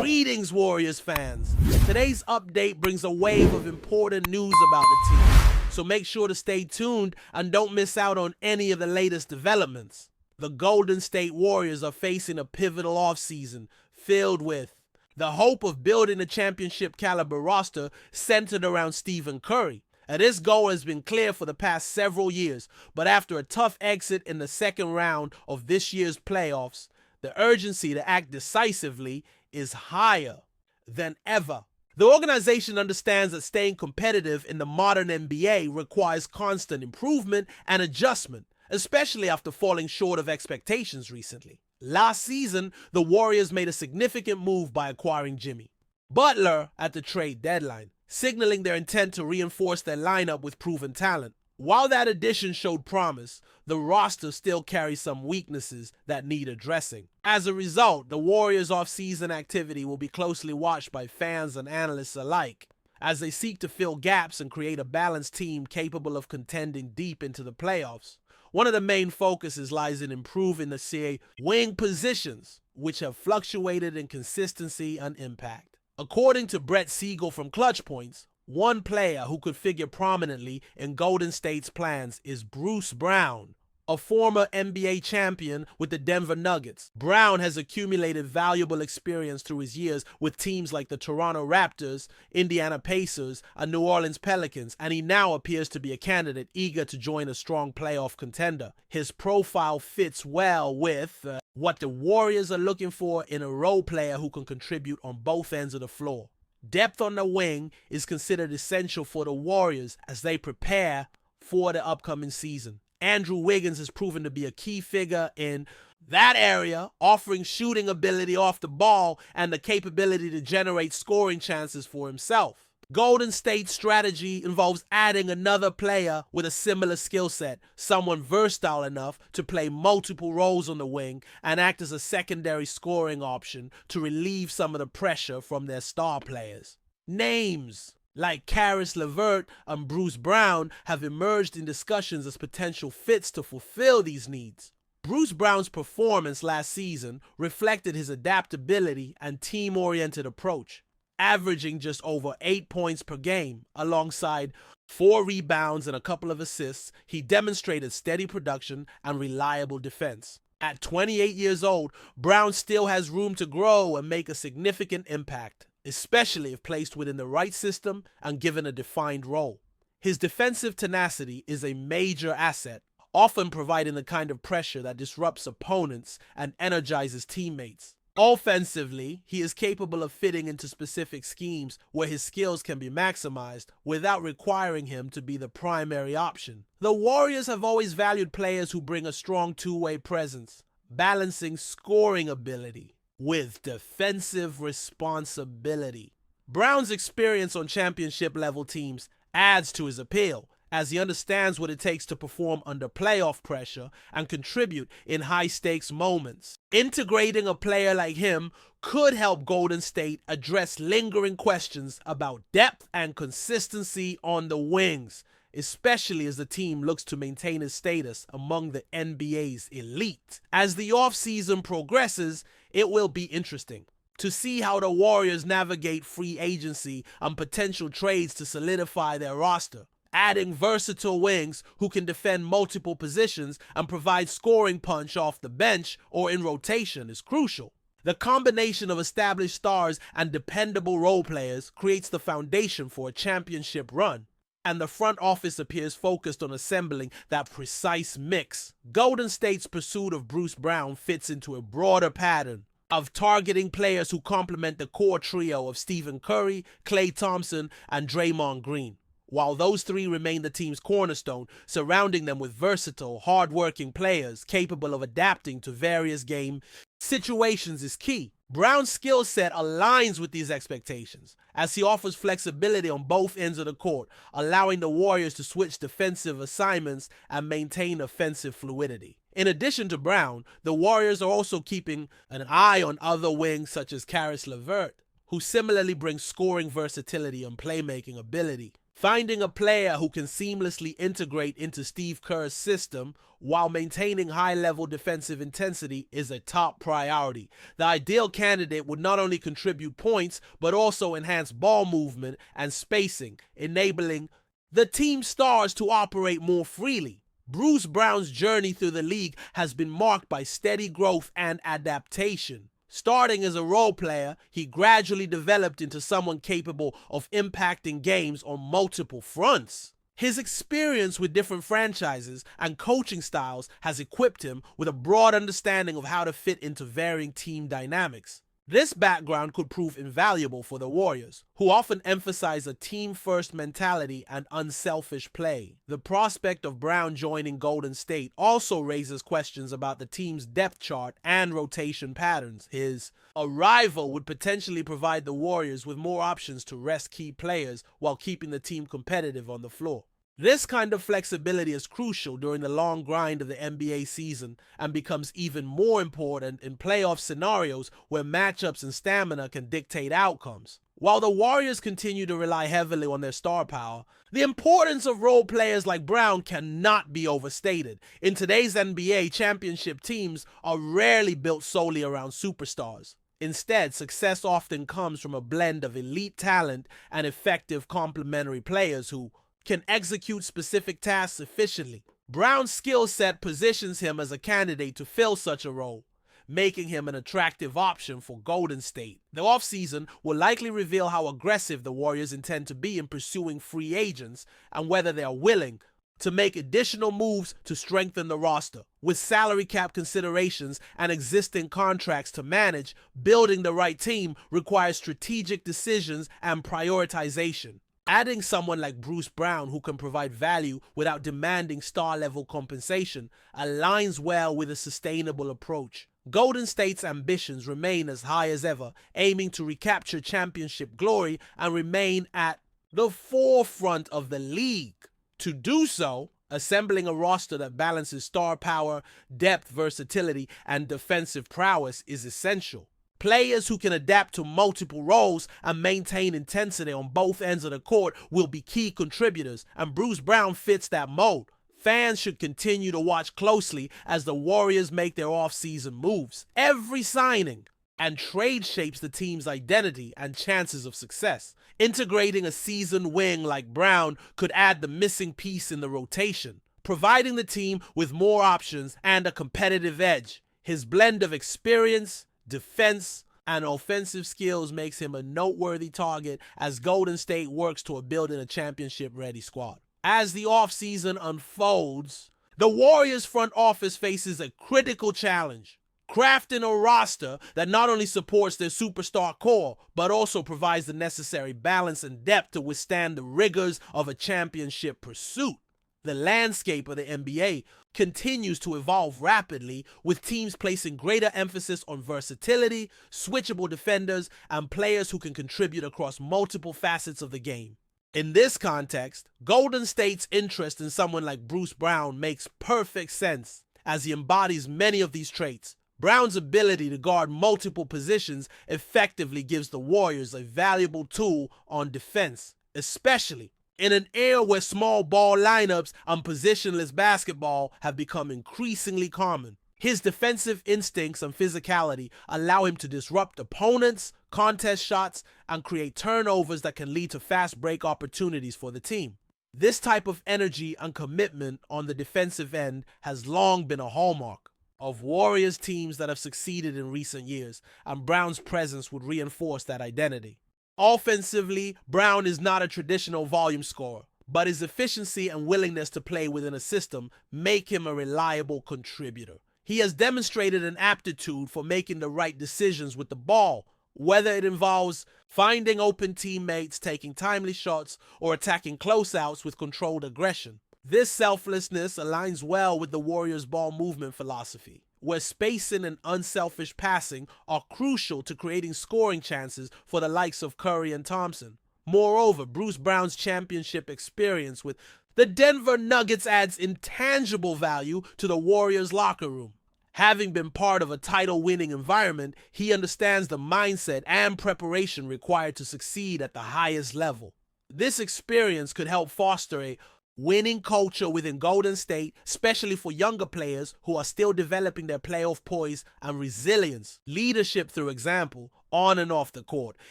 Greetings, Warriors fans. Today's update brings a wave of important news about the team, so make sure to stay tuned and don't miss out on any of the latest developments. The Golden State Warriors are facing a pivotal offseason filled with the hope of building a championship caliber roster centered around Stephen Curry. This goal has been clear for the past several years, but after a tough exit in the second round of this year's playoffs, the urgency to act decisively is higher than ever. The organization understands that staying competitive in the modern NBA requires constant improvement and adjustment, especially after falling short of expectations recently. Last season, the Warriors made a significant move by acquiring Jimmy Butler at the trade deadline, signaling their intent to reinforce their lineup with proven talent. While that addition showed promise, the roster still carries some weaknesses that need addressing. As a result, the Warriors' off-season activity will be closely watched by fans and analysts alike, as they seek to fill gaps and create a balanced team capable of contending deep into the playoffs. One of the main focuses lies in improving the wing positions, which have fluctuated in consistency and impact. According to Brett Siegel from Clutch Points, one player who could figure prominently in Golden State's plans is Bruce Brown, a former NBA champion with the Denver Nuggets. Brown has accumulated valuable experience through his years with teams like the Toronto Raptors, Indiana Pacers, and New Orleans Pelicans, and he now appears to be a candidate eager to join a strong playoff contender. His profile fits well with what the Warriors are looking for in a role player who can contribute on both ends of the floor. Depth on the wing is considered essential for the Warriors as they prepare for the upcoming season. Andrew Wiggins has proven to be a key figure in that area, offering shooting ability off the ball and the capability to generate scoring chances for himself. Golden State's strategy involves adding another player with a similar skill set, someone versatile enough to play multiple roles on the wing and act as a secondary scoring option to relieve some of the pressure from their star players. Names like Caris LeVert and Bruce Brown have emerged in discussions as potential fits to fulfill these needs. Bruce Brown's performance last season reflected his adaptability and team-oriented approach, averaging just over 8 points per game. Alongside 4 rebounds and a couple of assists, he demonstrated steady production and reliable defense. At 28 years old, Brown still has room to grow and make a significant impact, especially if placed within the right system and given a defined role. His defensive tenacity is a major asset, often providing the kind of pressure that disrupts opponents and energizes teammates. Offensively, he is capable of fitting into specific schemes where his skills can be maximized without requiring him to be the primary option. The Warriors have always valued players who bring a strong two-way presence, balancing scoring ability with defensive responsibility. Brown's experience on championship-level teams adds to his appeal, as he understands what it takes to perform under playoff pressure and contribute in high-stakes moments. Integrating a player like him could help Golden State address lingering questions about depth and consistency on the wings, especially as the team looks to maintain its status among the NBA's elite. As the offseason progresses, it will be interesting to see how the Warriors navigate free agency and potential trades to solidify their roster. Adding versatile wings who can defend multiple positions and provide scoring punch off the bench or in rotation is crucial. The combination of established stars and dependable role players creates the foundation for a championship run, and the front office appears focused on assembling that precise mix. Golden State's pursuit of Bruce Brown fits into a broader pattern of targeting players who complement the core trio of Stephen Curry, Klay Thompson, and Draymond Green. While those three remain the team's cornerstone, surrounding them with versatile, hard-working players capable of adapting to various game situations is key. Brown's skill set aligns with these expectations, as he offers flexibility on both ends of the court, allowing the Warriors to switch defensive assignments and maintain offensive fluidity. In addition to Brown, the Warriors are also keeping an eye on other wings such as Caris LeVert, who similarly brings scoring versatility and playmaking ability. Finding a player who can seamlessly integrate into Steve Kerr's system while maintaining high-level defensive intensity is a top priority. The ideal candidate would not only contribute points, but also enhance ball movement and spacing, enabling the team stars to operate more freely. Bruce Brown's journey through the league has been marked by steady growth and adaptation. Starting as a role player, he gradually developed into someone capable of impacting games on multiple fronts. His experience with different franchises and coaching styles has equipped him with a broad understanding of how to fit into varying team dynamics. This background could prove invaluable for the Warriors, who often emphasize a team-first mentality and unselfish play. The prospect of Brown joining Golden State also raises questions about the team's depth chart and rotation patterns. His arrival would potentially provide the Warriors with more options to rest key players while keeping the team competitive on the floor. This kind of flexibility is crucial during the long grind of the NBA season and becomes even more important in playoff scenarios where matchups and stamina can dictate outcomes. While the Warriors continue to rely heavily on their star power, the importance of role players like Brown cannot be overstated. In today's NBA, championship teams are rarely built solely around superstars. Instead, success often comes from a blend of elite talent and effective complementary players who can execute specific tasks efficiently. Brown's skill set positions him as a candidate to fill such a role, making him an attractive option for Golden State. The offseason will likely reveal how aggressive the Warriors intend to be in pursuing free agents and whether they are willing to make additional moves to strengthen the roster. With salary cap considerations and existing contracts to manage, building the right team requires strategic decisions and prioritization. Adding someone like Bruce Brown, who can provide value without demanding star-level compensation, aligns well with a sustainable approach. Golden State's ambitions remain as high as ever, aiming to recapture championship glory and remain at the forefront of the league. To do so, assembling a roster that balances star power, depth, versatility, and defensive prowess is essential. Players who can adapt to multiple roles and maintain intensity on both ends of the court will be key contributors, and Bruce Brown fits that mold. Fans should continue to watch closely as the Warriors make their offseason moves. Every signing and trade shapes the team's identity and chances of success. Integrating a seasoned wing like Brown could add the missing piece in the rotation, providing the team with more options and a competitive edge. His blend of experience, defense, and offensive skills makes him a noteworthy target as Golden State works toward building a championship-ready squad. As the offseason unfolds, the Warriors front office faces a critical challenge: crafting a roster that not only supports their superstar core, but also provides the necessary balance and depth to withstand the rigors of a championship pursuit. The landscape of the NBA continues to evolve rapidly, with teams placing greater emphasis on versatility, switchable defenders, and players who can contribute across multiple facets of the game. In this context, Golden State's interest in someone like Bruce Brown makes perfect sense, as he embodies many of these traits. Brown's ability to guard multiple positions effectively gives the Warriors a valuable tool on defense, especially in an era where small ball lineups and positionless basketball have become increasingly common. His defensive instincts and physicality allow him to disrupt opponents, contest shots, and create turnovers that can lead to fast break opportunities for the team. This type of energy and commitment on the defensive end has long been a hallmark of Warriors teams that have succeeded in recent years, and Brown's presence would reinforce that identity. Offensively, Brown is not a traditional volume scorer, but his efficiency and willingness to play within a system make him a reliable contributor. He has demonstrated an aptitude for making the right decisions with the ball, whether it involves finding open teammates, taking timely shots, or attacking closeouts with controlled aggression. This selflessness aligns well with the Warriors' ball movement philosophy, where spacing and unselfish passing are crucial to creating scoring chances for the likes of Curry and Thompson. Moreover, Bruce Brown's championship experience with the Denver Nuggets adds intangible value to the Warriors' locker room. Having been part of a title-winning environment, he understands the mindset and preparation required to succeed at the highest level. This experience could help foster a winning culture within Golden State, especially for younger players who are still developing their playoff poise and resilience. Leadership through example, on and off the court,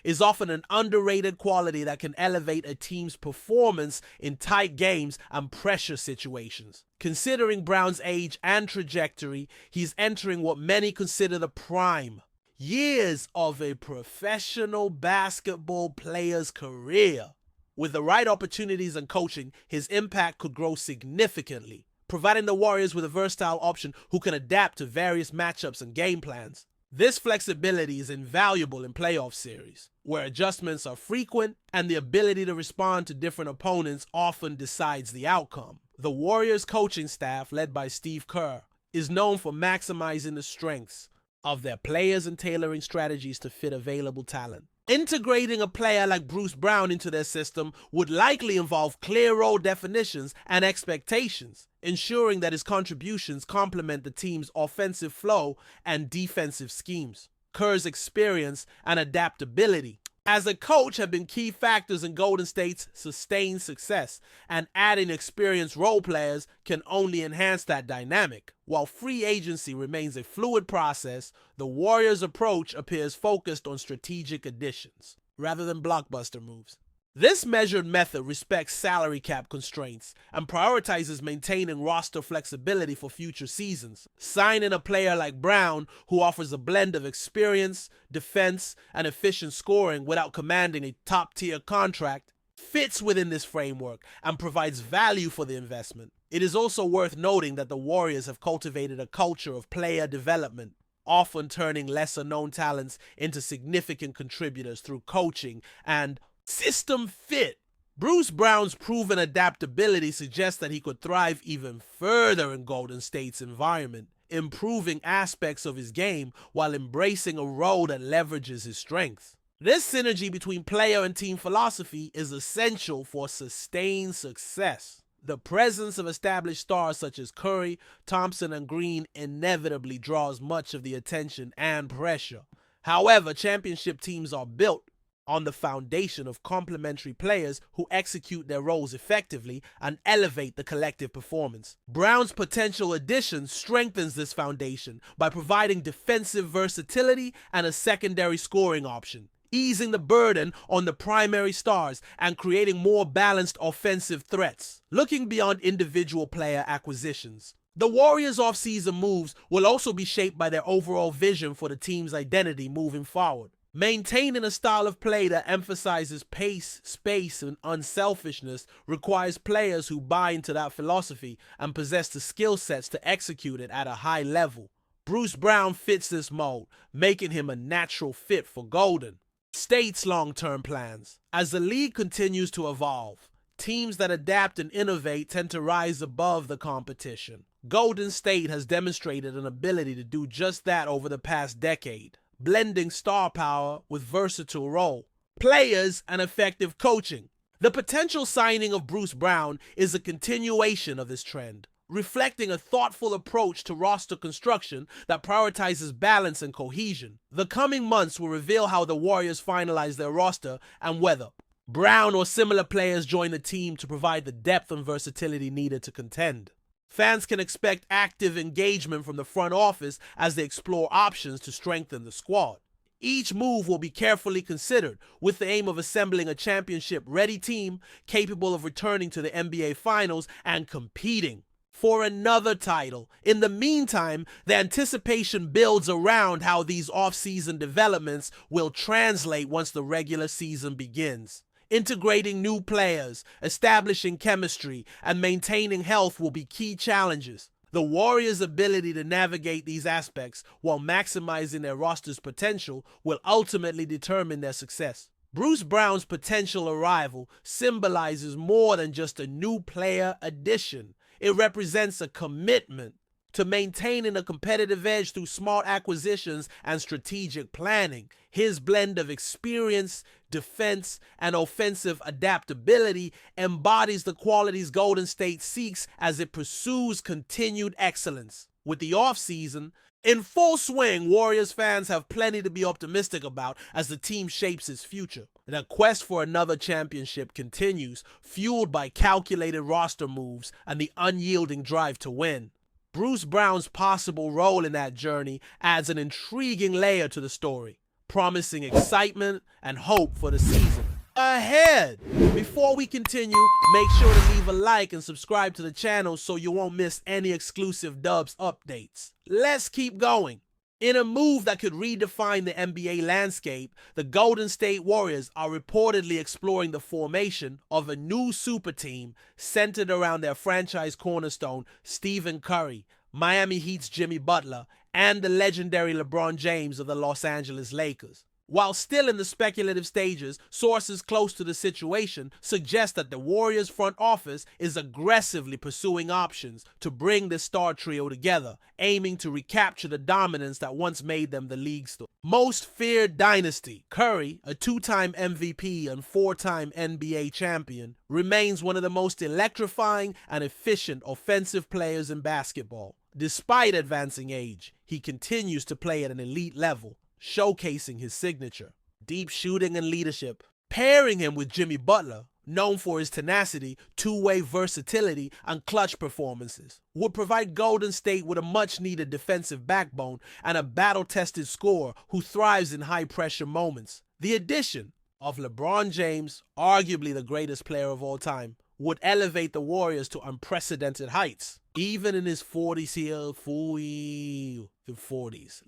is often an underrated quality that can elevate a team's performance in tight games and pressure situations. Considering Brown's age and trajectory, he's entering what many consider the prime. Years of a professional basketball player's career. With the right opportunities and coaching, his impact could grow significantly, providing the Warriors with a versatile option who can adapt to various matchups and game plans. This flexibility is invaluable in playoff series, where adjustments are frequent and the ability to respond to different opponents often decides the outcome. The Warriors coaching staff, led by Steve Kerr, is known for maximizing the strengths of their players and tailoring strategies to fit available talent. Integrating a player like Bruce Brown into their system would likely involve clear role definitions and expectations, ensuring that his contributions complement the team's offensive flow and defensive schemes. Kerr's experience and adaptability as a coach have been key factors in Golden State's sustained success, and adding experienced role players can only enhance that dynamic. While free agency remains a fluid process, the Warriors' approach appears focused on strategic additions rather than blockbuster moves. This measured method respects salary cap constraints and prioritizes maintaining roster flexibility for future seasons. Signing a player like Brown, who offers a blend of experience, defense, and efficient scoring without commanding a top-tier contract, fits within this framework and provides value for the investment. It is also worth noting that the Warriors have cultivated a culture of player development, often turning lesser-known talents into significant contributors through coaching and system fit. Bruce Brown's proven adaptability suggests that he could thrive even further in Golden State's environment, improving aspects of his game while embracing a role that leverages his strengths. This synergy between player and team philosophy is essential for sustained success. The presence of established stars such as Curry, Thompson, and Green inevitably draws much of the attention and pressure. However, championship teams are built on the foundation of complementary players who execute their roles effectively and elevate the collective performance. Brown's potential addition strengthens this foundation by providing defensive versatility and a secondary scoring option, easing the burden on the primary stars and creating more balanced offensive threats. Looking beyond individual player acquisitions, the Warriors' offseason moves will also be shaped by their overall vision for the team's identity moving forward. Maintaining a style of play that emphasizes pace, space, and unselfishness requires players who buy into that philosophy and possess the skill sets to execute it at a high level. Bruce Brown fits this mold, making him a natural fit for Golden State's long-term plans. As the league continues to evolve, teams that adapt and innovate tend to rise above the competition. Golden State has demonstrated an ability to do just that over the past decade, blending star power with versatile role players and effective coaching. The potential signing of Bruce Brown is a continuation of this trend, reflecting a thoughtful approach to roster construction that prioritizes balance and cohesion. The coming months will reveal how the Warriors finalize their roster and whether Brown or similar players join the team to provide the depth and versatility needed to contend. Fans can expect active engagement from the front office as they explore options to strengthen the squad. Each move will be carefully considered with the aim of assembling a championship-ready team capable of returning to the NBA Finals and competing for another title. In the meantime, the anticipation builds around how these off-season developments will translate once the regular season begins. Integrating new players, establishing chemistry, and maintaining health will be key challenges. The Warriors' ability to navigate these aspects while maximizing their roster's potential will ultimately determine their success. Bruce Brown's potential arrival symbolizes more than just a new player addition. It represents a commitment to maintaining a competitive edge through smart acquisitions and strategic planning. His blend of experience, defense, and offensive adaptability embodies the qualities Golden State seeks as it pursues continued excellence. With the offseason, In full swing, Warriors fans have plenty to be optimistic about as the team shapes its future. The quest for another championship continues, fueled by calculated roster moves and the unyielding drive to win. Bruce Brown's possible role in that journey adds an intriguing layer to the story, promising excitement and hope for the season ahead. Before we continue, make sure to leave a like and subscribe to the channel so you won't miss any exclusive Dubs updates. Let's keep going. In a move that could redefine the NBA landscape, the Golden State Warriors are reportedly exploring the formation of a new super team centered around their franchise cornerstone, Stephen Curry, Miami Heat's Jimmy Butler, and the legendary LeBron James of the Los Angeles Lakers. While still in the speculative stages, sources close to the situation suggest that the Warriors front office is aggressively pursuing options to bring this star trio together, aiming to recapture the dominance that once made them the league's most feared dynasty. Curry, a two-time MVP and four-time NBA champion, remains one of the most electrifying and efficient offensive players in basketball. Despite advancing age, he continues to play at an elite level, showcasing his signature, deep shooting and leadership. Pairing him with Jimmy Butler, known for his tenacity, two-way versatility, and clutch performances, would provide Golden State with a much-needed defensive backbone and a battle-tested scorer who thrives in high-pressure moments. The addition of LeBron James, arguably the greatest player of all time, would elevate the Warriors to unprecedented heights. Even in his 40s,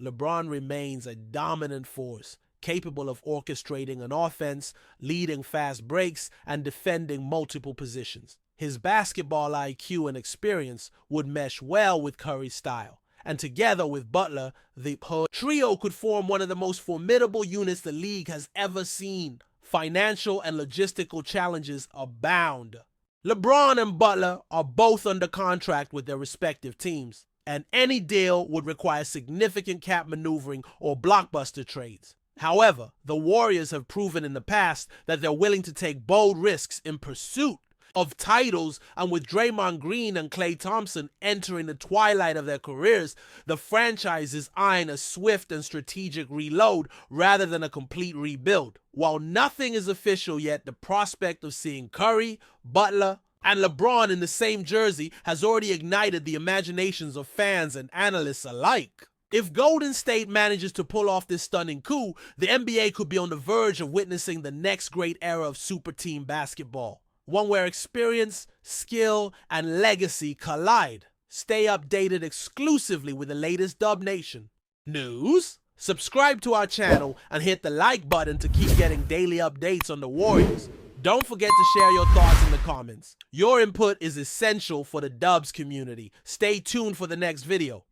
LeBron remains a dominant force, capable of orchestrating an offense, leading fast breaks, and defending multiple positions. His basketball IQ and experience would mesh well with Curry's style, and together with Butler, the trio could form one of the most formidable units the league has ever seen. Financial and logistical challenges abound. LeBron and Butler are both under contract with their respective teams, and any deal would require significant cap maneuvering or blockbuster trades. However, the Warriors have proven in the past that they're willing to take bold risks in pursuit of titles, and with Draymond Green and Klay Thompson entering the twilight of their careers, the franchise is eyeing a swift and strategic reload rather than a complete rebuild. While nothing is official yet, the prospect of seeing Curry, Butler, and LeBron in the same jersey has already ignited the imaginations of fans and analysts alike. If Golden State manages to pull off this stunning coup, the NBA could be on the verge of witnessing the next great era of super team basketball. One where experience, skill, and legacy collide. Stay updated exclusively with the latest Dub Nation news. Subscribe to our channel and hit the like button to keep getting daily updates on the Warriors. Don't forget to share your thoughts in the comments. Your input is essential for the Dubs community. Stay tuned for the next video.